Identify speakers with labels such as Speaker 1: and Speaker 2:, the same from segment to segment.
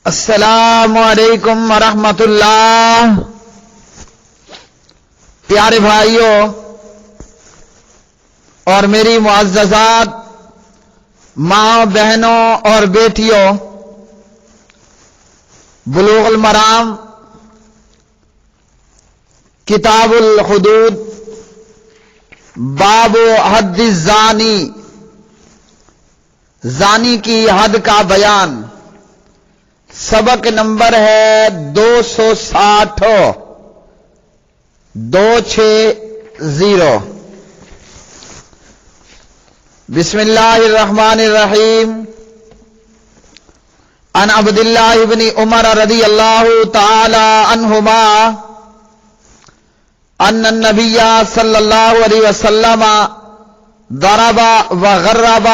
Speaker 1: السلام علیکم ورحمۃ اللہ۔ پیارے بھائیوں اور میری معززات ماں بہنوں اور بیٹیوں، بلوغ المرام کتاب الحدود باب حد الزانی، زانی کی حد کا بیان، سبق نمبر ہے 260 260۔ بسم اللہ الرحمن الرحیم۔ عن عبد اللہ بن عمر رضی اللہ تعالی عنہما ان النبی صلی اللہ علیہ وسلم ضرب وغرب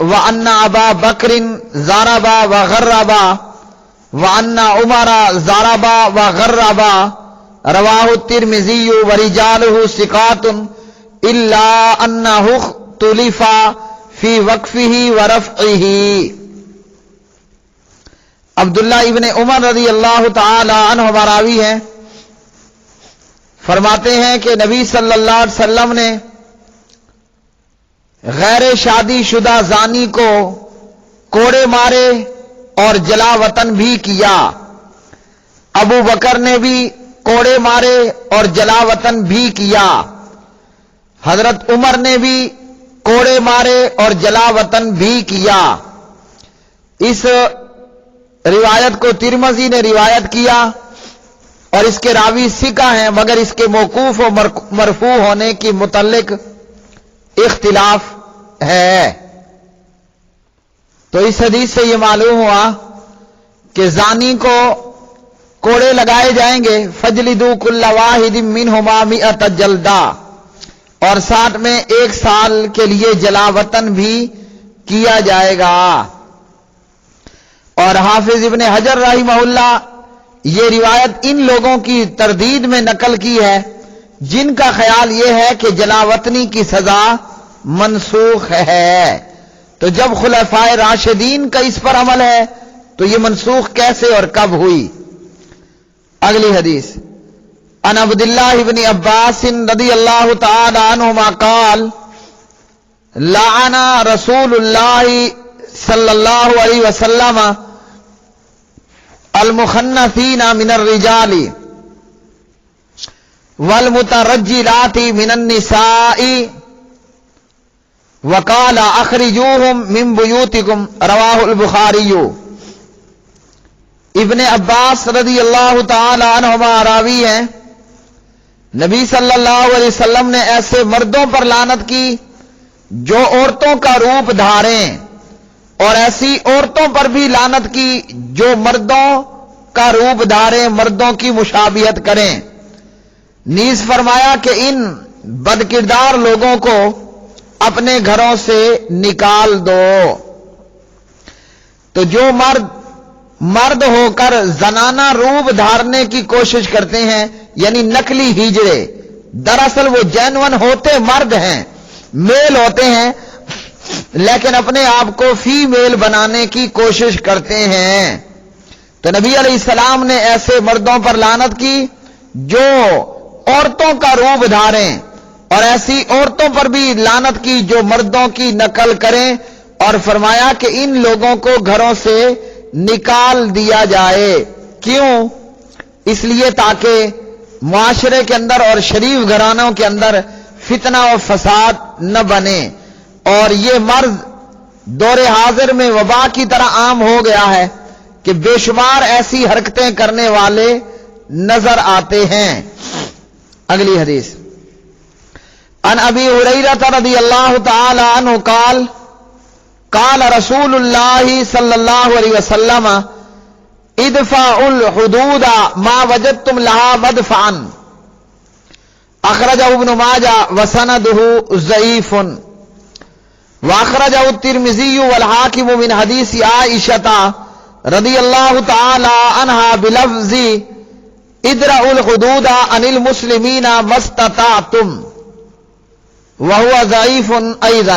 Speaker 1: وأن أبا بكر ضرب وغرب وأن عمر ضرب وغرب، رواه الترمذي ورجاله ثقات إلا أنه اختلف في وقفه ورفعه۔ عبداللہ ابن عمر رضی اللہ تعالی عنہ راوی ہیں، فرماتے ہیں کہ نبی صلی اللہ علیہ وسلم نے غیر شادی شدہ زانی کو کوڑے مارے اور جلا وطن بھی کیا۔ ابو بکر نے بھی کوڑے مارے اور جلا وطن بھی کیا۔ حضرت عمر نے بھی کوڑے مارے اور جلا وطن بھی کیا۔ اس روایت کو ترمذی نے روایت کیا اور اس کے راوی ثقہ ہیں، مگر اس کے موقوف و مرفوع ہونے کی متعلق اختلاف ہے۔ تو اس حدیث سے یہ معلوم ہوا کہ زانی کو کوڑے لگائے جائیں گے، فجلدوا کل واحد منہما 100 جلدہ، اور ساتھ میں 1 سال کے لیے جلا وطن بھی کیا جائے گا۔ اور حافظ ابن حجر رحمہ اللہ یہ روایت ان لوگوں کی تردید میں نقل کی ہے جن کا خیال یہ ہے کہ جلا وطنی کی سزا منسوخ ہے۔ تو جب خلفائے راشدین کا اس پر عمل ہے تو یہ منسوخ کیسے اور کب ہوئی؟ اگلی حدیث، عن عبداللہ بن عباس رضی اللہ تعالی عنہما قال لعن رسول اللہ صلی اللہ علیہ وسلم المخنثین من الرجال والمترجلات من النساء وقال اخرجوہم من بیوتکم، رواہ البخاری۔ ابن عباس رضی اللہ تعالی عنہما راوی ہیں، نبی صلی اللہ علیہ وسلم نے ایسے مردوں پر لعنت کی جو عورتوں کا روپ دھاریں، اور ایسی عورتوں پر بھی لعنت کی جو مردوں کا روپ دھاریں، مردوں کی مشابہت کریں۔ نیز فرمایا کہ ان بد کردار لوگوں کو اپنے گھروں سے نکال دو۔ تو جو مرد ہو کر زنانہ روپ دھارنے کی کوشش کرتے ہیں، یعنی نقلی ہجڑے، دراصل وہ جینون ہوتے مرد ہیں، میل ہوتے ہیں، لیکن اپنے آپ کو فیمیل بنانے کی کوشش کرتے ہیں۔ تو نبی علیہ السلام نے ایسے مردوں پر لعنت کی جو عورتوں کا روپ دھاریں، اور ایسی عورتوں پر بھی لعنت کی جو مردوں کی نقل کریں، اور فرمایا کہ ان لوگوں کو گھروں سے نکال دیا جائے۔ کیوں؟ اس لیے تاکہ معاشرے کے اندر اور شریف گھرانوں کے اندر فتنہ و فساد نہ بنے۔ اور یہ مرض دور حاضر میں وبا کی طرح عام ہو گیا ہے کہ بے شمار ایسی حرکتیں کرنے والے نظر آتے ہیں۔ اگلی حدیث، عن ابی ہریرہ رضی اللہ تعالی عنہ قال قال رسول اللہ صلی اللہ علیہ وسلم ادفعوا الحدود ما وجدتم لها مدفعا، اخرجہ ابن ماجہ وسندہ ضعیف، واخرجہ الترمذی والحاکم من حدیث عائشہ رضی اللہ تعالی عنہا بلفظ ادرعوا الحدود عن المسلمین ما استطعتم، وهو ضعیف ایضا۔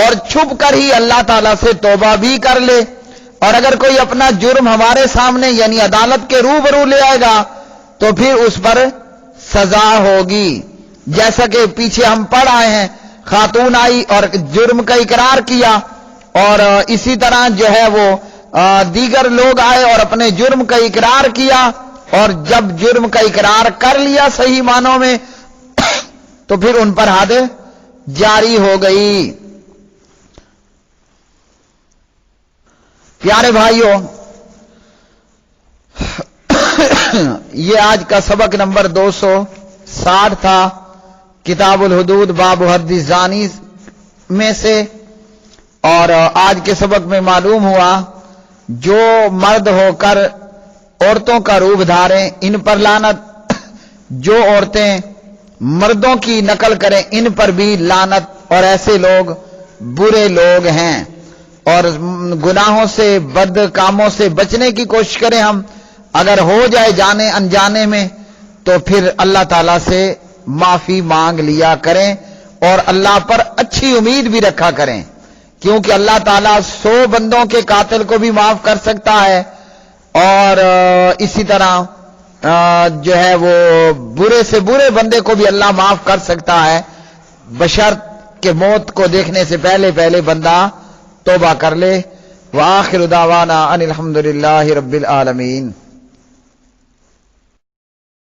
Speaker 1: اور چھپ کر ہی اللہ تعالیٰ سے توبہ بھی کر لے، اور اگر کوئی اپنا جرم ہمارے سامنے یعنی عدالت کے روبرو لے آئے گا تو پھر اس پر سزا ہوگی، جیسا کہ پیچھے ہم پڑھ آئے ہیں، خاتون آئی اور جرم کا اقرار کیا، اور اسی طرح جو ہے وہ دیگر لوگ آئے اور اپنے جرم کا اقرار کیا، اور جب جرم کا اقرار کر لیا صحیح معنوں میں تو پھر ان پر حد جاری ہو گئی۔ پیارے بھائیوں، یہ آج کا سبق نمبر 260 تھا کتاب الحدود باب حد الزانی میں سے، اور آج کے سبق میں معلوم ہوا جو مرد ہو کر عورتوں کا روپ دھاریں ان پر لعنت، جو عورتیں مردوں کی نقل کریں ان پر بھی لعنت، اور ایسے لوگ برے لوگ ہیں، اور گناہوں سے بد کاموں سے بچنے کی کوشش کریں ہم، اگر ہو جائے جانے انجانے میں تو پھر اللہ تعالیٰ سے معافی مانگ لیا کریں، اور اللہ پر اچھی امید بھی رکھا کریں، کیونکہ اللہ تعالیٰ 100 بندوں کے قاتل کو بھی معاف کر سکتا ہے، اور اسی طرح جو ہے وہ برے سے برے بندے کو بھی اللہ معاف کر سکتا ہے، بشرط کہ موت کو دیکھنے سے پہلے پہلے بندہ توبہ کر لے۔ وآخر دعوانا ان الحمدللہ رب العالمین۔